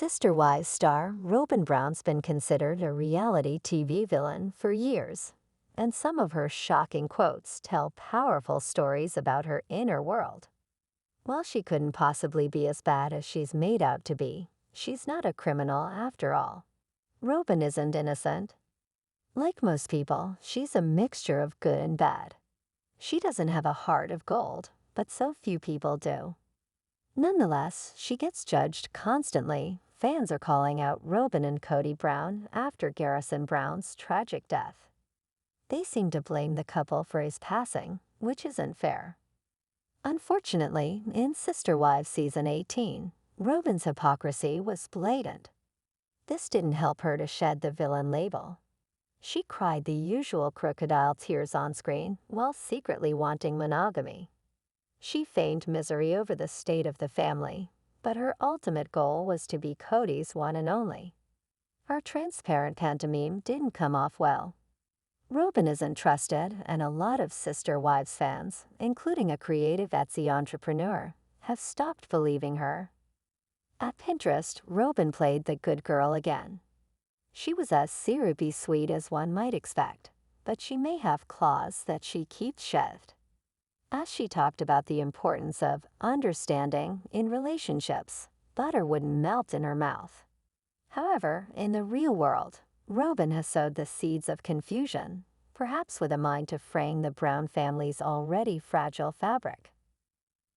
Sister Wives star Robyn Brown's been considered a reality TV villain for years, and some of her shocking quotes tell powerful stories about her inner world. While she couldn't possibly be as bad as she's made out to be, she's not a criminal after all. Robyn isn't innocent. Like most people, she's a mixture of good and bad. She doesn't have a heart of gold, but so few people do. Nonetheless, she gets judged constantly. Fans are calling out Robyn and Kody Brown after Garrison Brown's tragic death. They seem to blame the couple for his passing, which isn't fair. Unfortunately, in Sister Wives Season 18, Robyn's hypocrisy was blatant. This didn't help her to shed the villain label. She cried the usual crocodile tears on screen while secretly wanting monogamy. She feigned misery over the state of the family, but her ultimate goal was to be Kody's one and only. Her transparent pantomime didn't come off well. Robyn isn't trusted, and a lot of Sister Wives fans, including a creative Etsy entrepreneur, have stopped believing her. At Pinterest, Robyn played the good girl again. She was as syrupy sweet as one might expect, but she may have claws that she keeps shaved. As she talked about the importance of understanding in relationships, butter wouldn't melt in her mouth. However, in the real world, Robyn has sowed the seeds of confusion, perhaps with a mind to fraying the Brown family's already fragile fabric.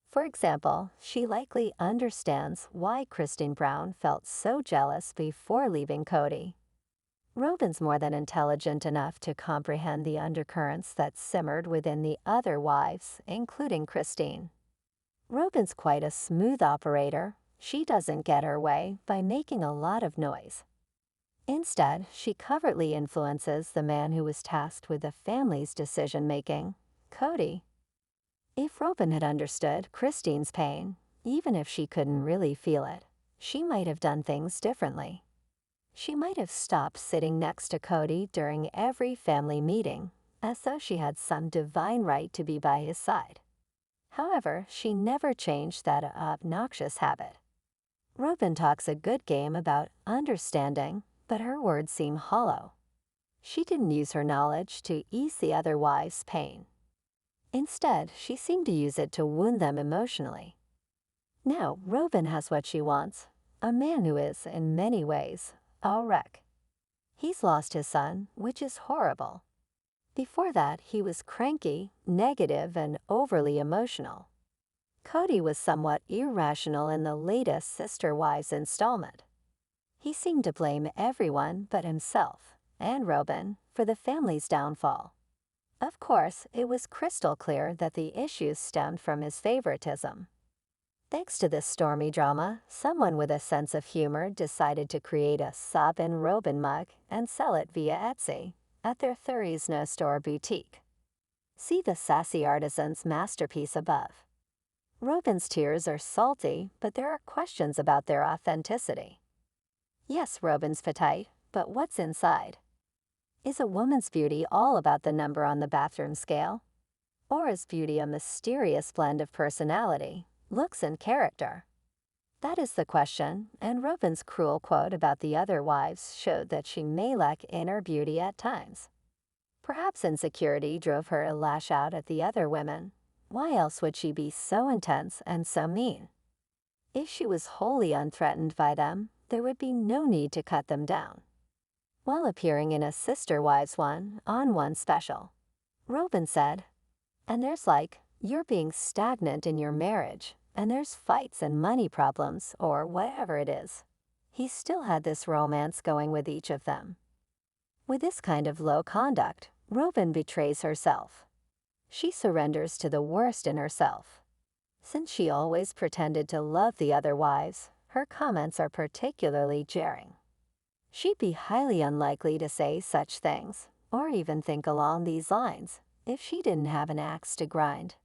For example, she likely understands why Christine Brown felt so jealous before leaving Kody. Robyn's more than intelligent enough to comprehend the undercurrents that simmered within the other wives, including Christine. Robyn's quite a smooth operator. She doesn't get her way by making a lot of noise. Instead, she covertly influences the man who was tasked with the family's decision-making, Kody. If Robyn had understood Christine's pain, even if she couldn't really feel it, she might have done things differently. She might have stopped sitting next to Kody during every family meeting, as though she had some divine right to be by his side. However, she never changed that obnoxious habit. Robyn talks a good game about understanding, but her words seem hollow. She didn't use her knowledge to ease the other wives' pain. Instead, she seemed to use it to wound them emotionally. Now, Robyn has what she wants, a man who is, in many ways, a wreck. He's lost his son, which is horrible. Before that, he was cranky, negative, and overly emotional. Kody was somewhat irrational in the latest Sister Wives installment. He seemed to blame everyone but himself, and Robyn, for the family's downfall. Of course, it was crystal clear that the issues stemmed from his favoritism. Thanks to this stormy drama, someone with a sense of humor decided to create a Sobbin' Robyn mug and sell it via Etsy at their Thury's No Store boutique. See the sassy artisan's masterpiece above. Robyn's tears are salty, but there are questions about their authenticity. Yes, Robyn's petite, but what's inside? Is a woman's beauty all about the number on the bathroom scale? Or is beauty a mysterious blend of personality, looks, and character? That is the question, and Robyn's cruel quote about the other wives showed that she may lack inner beauty at times. Perhaps insecurity drove her to lash out at the other women. Why else would she be so intense and so mean? If she was wholly unthreatened by them, there would be no need to cut them down. While appearing in a Sister Wives one-on-one special, Robyn said, "And there's you're being stagnant in your marriage, and there's fights and money problems, or whatever it is. He still had this romance going with each of them." With this kind of low conduct, Robyn betrays herself. She surrenders to the worst in herself. Since she always pretended to love the other wives, her comments are particularly jarring. She'd be highly unlikely to say such things, or even think along these lines, if she didn't have an axe to grind.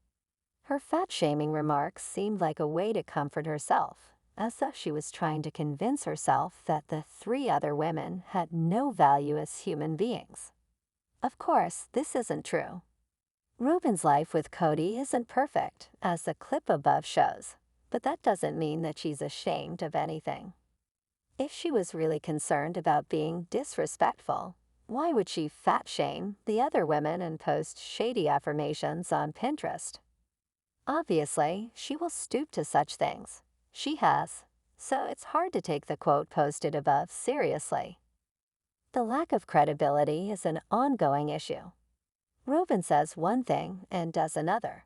Her fat-shaming remarks seemed like a way to comfort herself, as though she was trying to convince herself that the three other women had no value as human beings. Of course, this isn't true. Robyn's life with Kody isn't perfect, as the clip above shows, but that doesn't mean that she's ashamed of anything. If she was really concerned about being disrespectful, why would she fat shame the other women and post shady affirmations on Pinterest? Obviously, she will stoop to such things. She has. So it's hard to take the quote posted above seriously. The lack of credibility is an ongoing issue. Robyn says one thing and does another.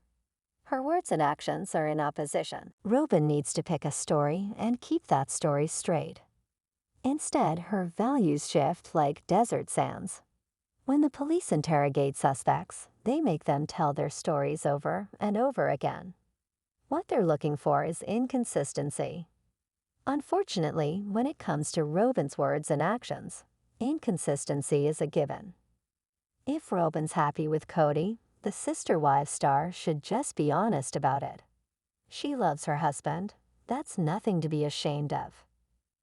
Her words and actions are in opposition. Robyn needs to pick a story and keep that story straight. Instead, her values shift like desert sands. When the police interrogate suspects, they make them tell their stories over and over again. What they're looking for is inconsistency. Unfortunately, when it comes to Robyn's words and actions, inconsistency is a given. If Robyn's happy with Cody, the Sister Wives star should just be honest about it. She loves her husband. That's nothing to be ashamed of.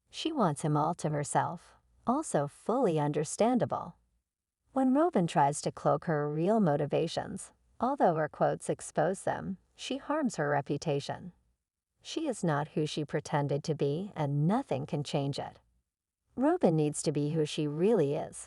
She wants him all to herself, also fully understandable. When Robyn tries to cloak her real motivations, although her quotes expose them, she harms her reputation. She is not who she pretended to be, and nothing can change it. Robyn needs to be who she really is.